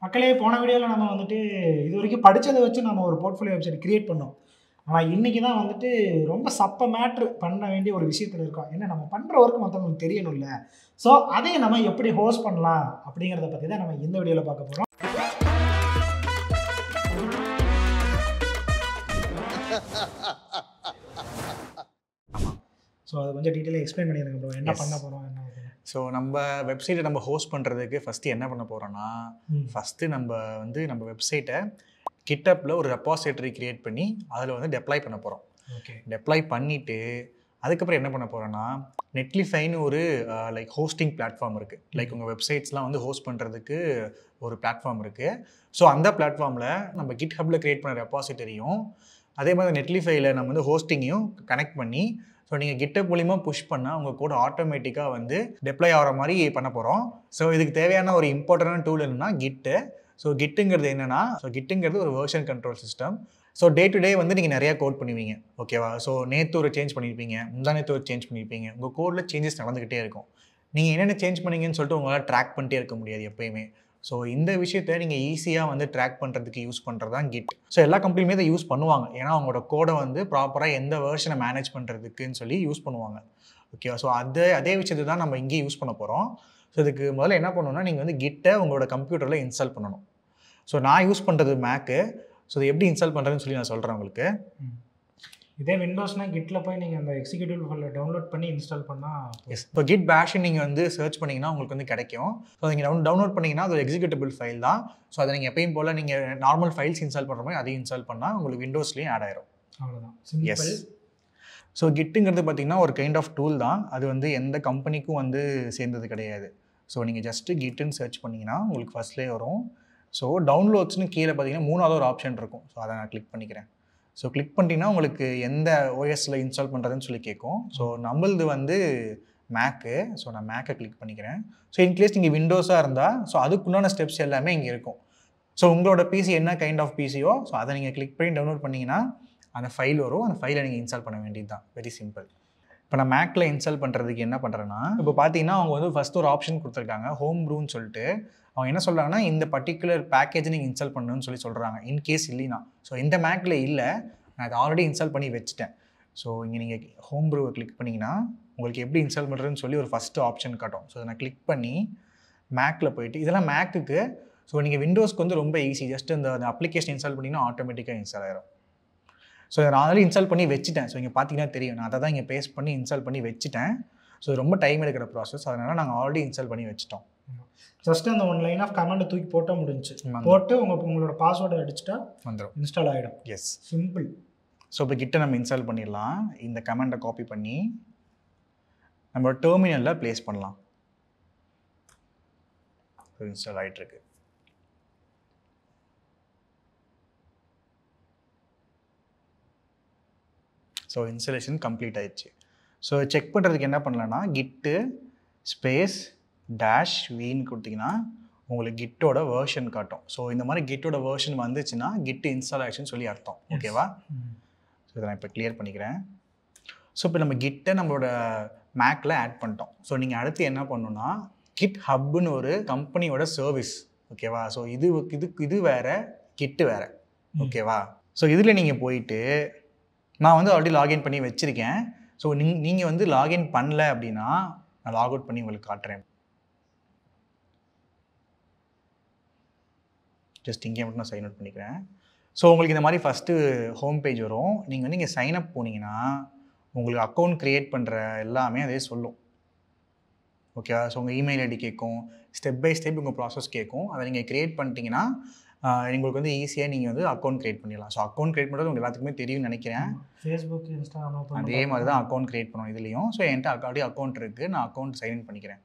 மக்களே போன வீடியோவில் நம்ம வந்துட்டு இது வரைக்கும் படித்ததை வச்சு நம்ம ஒரு போர்ட்ஃபோலியோ வெப்சைட் கிரியேட் பண்ணோம். ஆனால் இன்றைக்கி தான் வந்துட்டு ரொம்ப சப்ப மேட்ரு பண்ண வேண்டிய ஒரு விஷயத்தில் இருக்கோம். ஏன்னா நம்ம பண்ணுற ஒர்க் மற்றவங்களுக்கு தெரியணும்ல. ஸோ அதை நம்ம எப்படி ஹோஸ்ட் பண்ணலாம் அப்படிங்கிறத பற்றி தான் நம்ம இந்த வீடியோவில் பார்க்க போகிறோம். ஸோ அதை கொஞ்சம் டீட்டெயிலாக எக்ஸ்பிளைன் பண்ணிடுங்க ப்ரோ. என்ன பண்ண போகிறோம் என்ன. ஸோ நம்ம வெப்சைட்டை நம்ம ஹோஸ்ட் பண்ணுறதுக்கு ஃபஸ்ட்டு என்ன பண்ண போகிறோன்னா, ஃபஸ்ட்டு நம்ம வெப்சைட்டை கிட்டப்பில் ஒரு ரெப்பாசிட்டரி க்ரியேட் பண்ணி அதில் வந்து டெப்ளாய் பண்ண போகிறோம். ஓகே, டெப்ளாய் பண்ணிவிட்டு அதுக்கப்புறம் என்ன பண்ண போகிறோன்னா, நெட்லிஃபைன்னு ஒரு ஹோஸ்டிங் பிளாட்ஃபார்ம் இருக்குது. உங்கள் வெப்சைட்ஸ்லாம் வந்து ஹோஸ்ட் பண்ணுறதுக்கு ஒரு பிளாட்ஃபார்ம் இருக்குது. ஸோ அந்த பிளாட்ஃபார்மில் நம்ம கிட்ஹப்பில் க்ரியேட் பண்ண ரெப்பாசிட்டரியும் அதே மாதிரி நெட்லிஃபைல நம்ம வந்து ஹோஸ்டிங்கையும் கனெக்ட் பண்ணி, ஸோ நீங்கள் கிட்டப் மூலிமா புஷ் பண்ணால் உங்கள் கோட் ஆட்டோமேட்டிக்காக வந்து டெப்ளாய் ஆகிற மாதிரி பண்ண போகிறோம். ஸோ இதுக்கு தேவையான ஒரு இம்பார்ட்டண்டான டூல் என்னென்னா கிட்டு. ஸோ கிட்டுங்கிறது என்னென்னா, கிட்டுங்கிறது ஒரு version control system. So day to day வந்து நீங்கள் நிறையா கோட் பண்ணுவீங்க, ஓகேவா? ஸோ நேற்று ஒரு சேஞ்ச் பண்ணியிருப்பீங்க, நேற்று ஒரு சேஞ்ச் பண்ணியிருப்பீங்க. உங்கள் கோடில் சேஞ்சஸ் நடந்துக்கிட்டே இருக்கும். நீங்கள் என்னென்ன சேஞ்ச் பண்ணீங்கன்னு சொல்லிட்டு உங்களால் ட்ராக் பண்ணிட்டே இருக்க முடியாது எப்போயுமே. ஸோ இந்த விஷயத்தை நீங்கள் ஈஸியாக வந்து ட்ராக் பண்ணுறதுக்கு யூஸ் பண்ணுறது தான் கிட். ஸோ எல்லா கம்பெனியுமே இதை யூஸ் பண்ணுவாங்க. ஏன்னா அவங்களோட கோடை வந்து ப்ராப்பராக எந்த வெர்ஷனை மேனேஜ் பண்ணுறதுக்குன்னு சொல்லி யூஸ் பண்ணுவாங்க, ஓகேவா? ஸோ அதே விஷயத்தை தான் நம்ம இங்கேயே யூஸ் பண்ண போகிறோம். ஸோ இதுக்கு முதல்ல என்ன பண்ணணும்னா, நீங்கள் வந்து கிட்டை உங்களோட கம்ப்யூட்டரில் இன்ஸ்டால் பண்ணணும். ஸோ நான் யூஸ் பண்ணுறது மேக்கு. ஸோ இது எப்படி இன்ஸ்டால் பண்ணுறதுன்னு சொல்லி நான் சொல்கிறேன் உங்களுக்கு. இதே விண்டோஸ்னால் கிட்டில் போய் நீங்கள் அந்த எக்ஸிக்யூட்டிவ் ஃபைலில் டவுன்லோட் பண்ணி இன்ஸ்டால் பண்ணால் எஸ். இப்போ கிட் பேஷ் நீங்கள் வந்து சர்ச் பண்ணிங்கன்னா உங்களுக்கு வந்து கிடைக்கும். ஸோ நீங்கள் டவுன்லோட் பண்ணிங்கன்னா அது ஒரு எக்ஸிக்யூட்டிபிள் ஃபைல் தான். ஸோ அதை நீங்கள் எப்பயும் போல் நீங்கள் நார்மல் ஃபைல்ஸ் இன்ஸ்டால் பண்ணுற மாதிரி அதையும் இன்ஸ்டால் பண்ணால் உங்களுக்கு விண்டோஸ்லேயும் ஆட் ஆயிரும். அவ்வளோதான். எஸ். ஸோ கிட்டுங்கிறது பார்த்தீங்கன்னா ஒரு கைண்ட் ஆஃப் டூல் தான். அது வந்து எந்த கம்பெனிக்கும் வந்து சேர்ந்தது கிடையாது. ஸோ நீங்கள் ஜஸ்ட்டு கிட்டுன்னு சர்ச் பண்ணிங்கன்னா உங்களுக்கு ஃபஸ்ட்லேயே வரும். ஸோ டவுன்லோட்ஸ்னு கீழே பார்த்தீங்கன்னா 3வது ஒரு ஆப்ஷன் இருக்கும். ஸோ அதை நான் கிளிக் பண்ணிக்கிறேன். ஸோ கிளிக் பண்ணிட்டீங்கன்னா உங்களுக்கு எந்த ஓஎஸில் இன்ஸ்டால் பண்ணுறதுன்னு சொல்லி கேட்கும். ஸோ நம்மளது வந்து மேக்கு. ஸோ நான் மேக்கை கிளிக் பண்ணிக்கிறேன். ஸோ இன்கேஸ் நீங்கள் விண்டோஸாக இருந்தால் ஸோ அதுக்குண்டான ஸ்டெப்ஸ் எல்லாமே இங்கே இருக்கும். ஸோ உங்களோட பிசி என்ன கைண்ட் ஆஃப் பிசியோ ஸோ அதை நீங்கள் கிளிக் பண்ணி டவுன்லோட் பண்ணிங்கன்னா அந்த ஃபைல் வரும். அந்த ஃபைலை நீங்கள் இன்ஸ்டால் பண்ண வேண்டியது தான். Very simple. இப்போ நான் மேக்கில் இன்ஸ்டால் பண்ணுறதுக்கு என்ன பண்ணுறேன்னா, இப்போ பார்த்தீங்கன்னா அவங்க வந்து ஃபஸ்ட் ஒரு ஆப்ஷன் கொடுத்துருக்காங்க, ஹோம் ப்ரூன்னு சொல்லிட்டு. அவங்க என்ன சொல்கிறாங்கன்னா, இந்த பர்டிகுலர் பேக்கேஜ் நீங்கள் இன்ஸ்டால் பண்ணணும்னு சொல்லி சொல்கிறாங்க. இன்கேஸ் இல்லைனா, ஸோ இந்த மேக்கில் இல்லை, நான் அதை ஆல்ரெடி இன்ஸ்டால் பண்ணி வச்சுட்டேன். ஸோ இங்கே நீங்கள் ஹோம் ப்ரூவை கிளிக் பண்ணிங்கன்னா உங்களுக்கு எப்படி இன்ஸ்டால் பண்ணுறதுன்னு சொல்லி ஒரு ஃபஸ்ட்டு ஆப்ஷன் காட்டும். ஸோ நான் கிளிக் பண்ணி மேக்கில் போயிட்டு, இதெல்லாம் மேக்குக்கு. ஸோ நீங்கள் விண்டோஸ்க்கு வந்து ரொம்ப ஈஸி. ஜஸ்ட் இந்த அப்ளிகேஷன் இன்ஸ்டால் பண்ணிங்கன்னா ஆட்டோமேட்டிக்காக இன்ஸ்டால் ஆயிரும். ஸோ நான் ஆல்ரெடி இன்ஸ்டால் பண்ணி வச்சுட்டேன். ஸோ இங்கே பார்த்தீங்கன்னா தெரியும், நான் அதை தான் இங்கே பேஸ்ட் பண்ணி இன்ஸ்டால் பண்ணி வச்சுட்டேன். ஸோ ரொம்ப டைம் எடுக்கிற ப்ராசஸ், அதனால் நாங்கள் ஆல்ரெடி இன்ஸ்டால் பண்ணி வச்சுட்டோம். ஜஸ்ட் அந்த ஒன் லைன் ஆஃப் கமெண்ட் தூக்கி போட்டால் முடிஞ்சு, போட்டு உங்களோட பாஸ்வேர்டை அடிச்சுட்டா வந்துடும், இன்ஸ்டால் ஆகிடும். S, simple. ஸோ இப்போ கிட்ட நம்ம இன்ஸ்டால் பண்ணிடலாம். இந்த கமெண்டை காப்பி பண்ணி நம்ம டெர்மினலில் ப்ளேஸ் பண்ணலாம். இன்ஸ்டால் ஆகிட்டுருக்கு. ஸோ இன்ஸ்டாலேஷன் கம்ப்ளீட் ஆயிடுச்சு. ஸோ செக் பண்ணுறதுக்கு என்ன பண்ணலான்னா, கிட்டு ஸ்பேஸ் டேஷ் வீன்னு கொடுத்தீங்கன்னா உங்களுக்கு கிட்டோட வேர்ஷன் காட்டும். ஸோ இந்த மாதிரி கிட்டோட வேர்ஷன் வந்துச்சுன்னா கிட் இன்ஸ்டால் ஆக்ஷன் சொல்லி அர்த்தம், ஓகேவா? ஸோ இதை நான் இப்போ கிளியர் பண்ணிக்கிறேன். ஸோ இப்போ நம்ம கிட்டை நம்மளோட மேக்கில் ஆட் பண்ணிட்டோம். ஸோ நீங்கள் அடுத்து என்ன பண்ணணுன்னா, கிட் ஹப்புன்னு ஒரு கம்பெனியோட சர்வீஸ், ஓகேவா? ஸோ இது வேறு, கிட்டு வேறு, ஓகேவா? ஸோ இதில் நீங்கள் போயிட்டு, நான் வந்து ஆல்ரெடி லாகின் பண்ணி வச்சுருக்கேன். ஸோ நீங்கள் வந்து லாகின் பண்ணல அப்படின்னா நான் லாக் அவுட் பண்ணி உங்களுக்கு காட்டுறேன். ஜஸ்ட் இங்கே மட்டும் நான் சைன் அவுட் பண்ணிக்கிறேன். ஸோ உங்களுக்கு இந்த மாதிரி ஃபஸ்ட்டு ஹோம் பேஜ் வரும். நீங்கள் வந்து இங்கே சைன் அப் போனீங்கன்னா உங்களுக்கு அக்கௌண்ட் க்ரியேட் பண்ணுற எல்லாமே அதே சொல்லும், ஓகேவா? ஸோ உங்கள் இமெயில் ஐடி கேட்கும், ஸ்டெப் பை ஸ்டெப் உங்கள் ப்ராசஸ் கேட்கும். அதை நீங்கள் க்ரியேட் பண்ணிட்டீங்கன்னா உங்களுக்கு வந்து ஈஸியாக நீங்கள் வந்து அக்கௌண்ட் க்ரியேட் பண்ணிடலாம். ஸோ அக்கௌண்ட் க்ரியேட் பண்ணுறது உங்களுக்கு எல்லாத்துக்குமே தெரியும்னு நினைக்கிறேன். ஃபேஸ்புக், இன்ஸ்டாகிராம் அதே மாதிரி தான் அக்கௌண்ட் க்ரியேட் பண்ணணும் இதுலேயும். ஸோ என்கிட்ட ஆல்ரெடி அக்கௌண்ட் இருக்குது, நான் அக்கௌண்ட் சைன்இன் பண்ணிக்கிறேன்.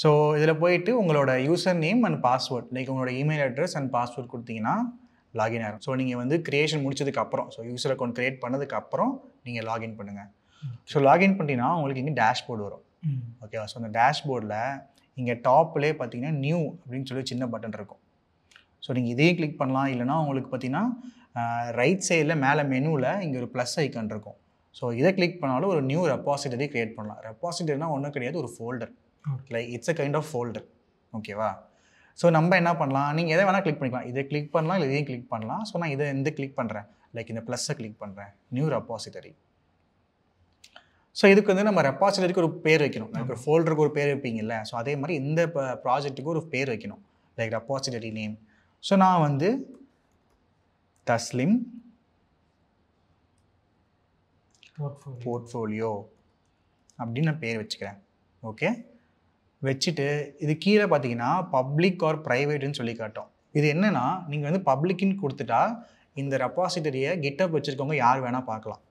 ஸோ இதில் போயிட்டு உங்களோட யூசர் நேம் அண்ட் பாஸ்வேர்ட், உங்களோட இமெயில் அட்ரஸ் அண்ட் பாஸ்வேர்ட் கொடுத்தீங்கன்னா லாகின் ஆகும். ஸோ நீங்கள் வந்து க்ரியேஷன் முடிச்சதுக்கப்புறம், ஸோ யூசர் அக்கௌண்ட் க்ரியேட் பண்ணதுக்கப்புறம் நீங்கள் லாகின் பண்ணுங்கள். ஸோ லாகின் பண்ணிட்டீங்கன்னா உங்களுக்கு இங்கே டேஷ்போர்டு வரும், ஓகேவா? ஸோ அந்த டேஷ்போர்டில் இங்கே டாப்லேயே பார்த்தீங்கன்னா நியூ அப்படின்னு சொல்லி சின்ன பட்டன் இருக்கும். ஸோ நீங்கள் இதையும் கிளிக் பண்ணலாம். இல்லைனா உங்களுக்கு பார்த்தீங்கன்னா ரைட் சைடில் மேலே மெனுவில் இங்கே ஒரு ப்ளஸ் ஐக்கான் இருக்கும். ஸோ இதை கிளிக் பண்ணாலும் ஒரு நியூ ரெப்பாசிட்டரி க்ரியேட் பண்ணலாம். ரெப்பாசிட்டரினா ஒன்றும் கிடையாது, ஒரு folder. It's a kind of folder, ஓகேவா? ஸோ நம்ம என்ன பண்ணலாம், நீங்கள் எதை வேணால் கிளிக் பண்ணிக்கலாம். இதை கிளிக் பண்ணலாம், இல்லை இதையும் கிளிக் பண்ணலாம். ஸோ நான் இதை கிளிக் பண்ணுறேன், லைக் இந்த ப்ளஸ்ஸை கிளிக் பண்ணுறேன், நியூ ரெப்பாசிட்டரி. ஸோ இதுக்கு வந்து நம்ம ரெப்பாசிட்டரிக்கு ஒரு பேர் வைக்கணும். லைக் ஒரு ஃபோல்டருக்கு ஒரு பேர் வைப்பீங்கல்ல, ஸோ அதே மாதிரி இந்த ப்ராஜெக்ட்டுக்கு ஒரு பேர் வைக்கணும், லைக் ரெப்பாசிட்டரி நேம். ஸோ நான் வந்து தஸ்லிம் போர்ட்ஃபோலியோ அப்படின்னு நான் பேர் வச்சுக்கிறேன். ஓகே, வச்சுட்டு இது கீழே பார்த்தீங்கன்னா பப்ளிக் ஆர் ப்ரைவேட்டுன்னு சொல்லி காட்டும். இது என்னன்னா, நீங்கள் வந்து பப்ளிக்னு கொடுத்துட்டா இந்த ரெப்பாசிட்டரியை கிட்டப் வச்சுருக்கவங்க யார் வேணால் பார்க்கலாம்.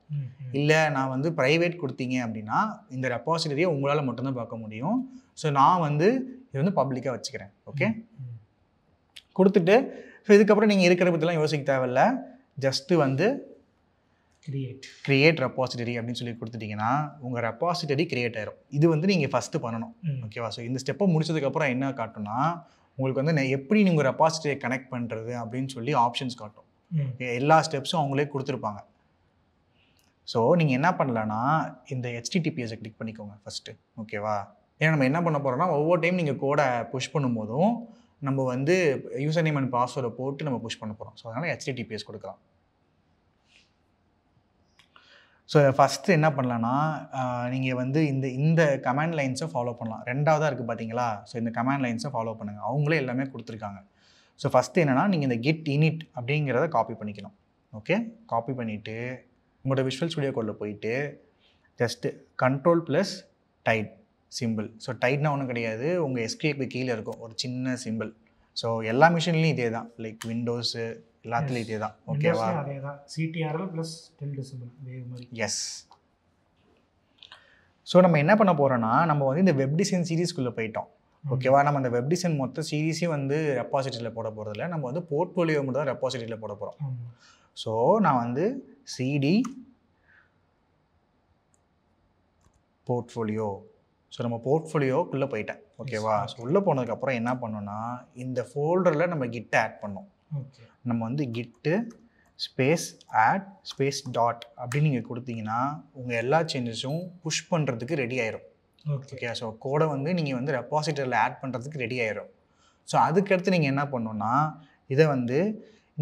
இல்லை நான் வந்து ப்ரைவேட் கொடுத்தீங்க அப்படின்னா இந்த ரெப்பாசிட்டரியை உங்களால் மட்டும்தான் பார்க்க முடியும். ஸோ நான் வந்து இது வந்து பப்ளிக்காக வச்சுக்கிறேன். ஓகே, கொடுத்துட்டு ஸோ இதுக்கப்புறம் நீங்கள் இருக்கிற பற்றிலாம் யோசிக்க தேவையில்ல. ஜஸ்ட்டு வந்து கிரியேட் ரெப்பாசிட்டரி அப்படின்னு சொல்லி கொடுத்துட்டிங்கன்னா உங்கள் ரெப்பாசிட்டரி கிரியேட் ஆயிரும். இது வந்து நீங்கள் ஃபஸ்ட்டு பண்ணணும். ஓகேவா? ஸோ இந்த ஸ்டெப்பை முடிச்சதுக்கப்புறம் என்ன காட்டும்னா, உங்களுக்கு வந்து எப்படி நீங்கள் ரெப்பாசிட்டரியை கனெக்ட் பண்ணுறது அப்படின்னு சொல்லி ஆப்ஷன்ஸ் காட்டும். எல்லா ஸ்டெப்ஸும் அவங்களே கொடுத்துருப்பாங்க. ஸோ நீங்கள் என்ன பண்ணலான்னா, இந்த HTTPS கிளிக் பண்ணிக்கோங்க ஃபஸ்ட்டு. ஓகேவா? ஏன்னா நம்ம என்ன பண்ண போகிறோம்னா, ஒவ்வொரு டைம் நீங்கள் கோடை புஷ் பண்ணும்போதும் நம்ம வந்து யூசர் நேம் அண்ட் பாஸ்வேர்டை போட்டு நம்ம புஷ் பண்ண போகிறோம். ஸோ அதனால் HTTPS கொடுக்கலாம். ஸோ ஃபஸ்ட்டு என்ன பண்ணலான்னா, நீங்கள் வந்து இந்த கமாண்ட் லைன்ஸை ஃபாலோ பண்ணலாம். ரெண்டாவதாக இருக்குது பார்த்தீங்களா? ஸோ இந்த கமாண்ட் லைன்ஸை ஃபாலோ பண்ணுங்கள். அவங்களே எல்லாமே கொடுத்துருக்காங்க. ஸோ ஃபஸ்ட்டு என்னென்னா, நீங்கள் இந்த git init அப்படிங்கிறத காப்பி பண்ணிக்கணும். ஓகே, காப்பி பண்ணிவிட்டு உங்களோட விஷுவல் ஸ்டுடியோ கோடில் போயிட்டு ஜஸ்ட்டு Ctrl+Tide சிம்பிள். ஸோ டைட்னா ஒன்றும் கிடையாது, உங்கள் எஸ்கேப்பு கீழே இருக்கும் ஒரு சின்ன சிம்பிள். ஸோ எல்லா மிஷின்லையும் இதே தான், லைக் விண்டோஸு எல்லாத்துலேயும் இதே தான். ஓகேவா? அதே தான், CTRL + tilde சிம்பிள் அதே மாதிரி. எஸ். ஸோ நம்ம என்ன பண்ண போகிறோன்னா, நம்ம வந்து இந்த வெப் டிசைன் சீரீஸ்க்குள்ளே போயிட்டோம். ஓகேவா? நம்ம அந்த வெப் டிசைன் மொத்த சீரீஸையும் வந்து ரெப்பாசிட்டரியில் போட போகிறதில்ல, நம்ம வந்து போர்ட்ஃபோலியோ மட்டும் தான் ரெப்பாசிட்டரியில் போட போகிறோம். ஸோ நான் வந்து சிடி போர்ட்ஃபோலியோ, ஸோ நம்ம போர்ட்ஃபோலியோக்குள்ளே போயிட்டேன். ஓகேவா? ஸோ உள்ளே போனதுக்கப்புறம் என்ன பண்ணோன்னா, இந்த ஃபோல்டரில் நம்ம கிட்டை ஆட் பண்ணோம். நம்ம வந்து கிட்டு ஸ்பேஸ் ஆட் ஸ்பேஸ் டாட் அப்படின்னு நீங்கள் கொடுத்தீங்கன்னா உங்கள் எல்லா சேஞ்சஸும் புஷ் பண்ணுறதுக்கு ரெடி ஆயிரும். ஓகே, ஸோ கோடை வந்து நீங்கள் வந்து ரெப்பாசிட்டரியில் ஆட் பண்ணுறதுக்கு ரெடி ஆயிரும். ஸோ அதுக்கடுத்து நீங்கள் என்ன பண்ணணுன்னா, இதை வந்து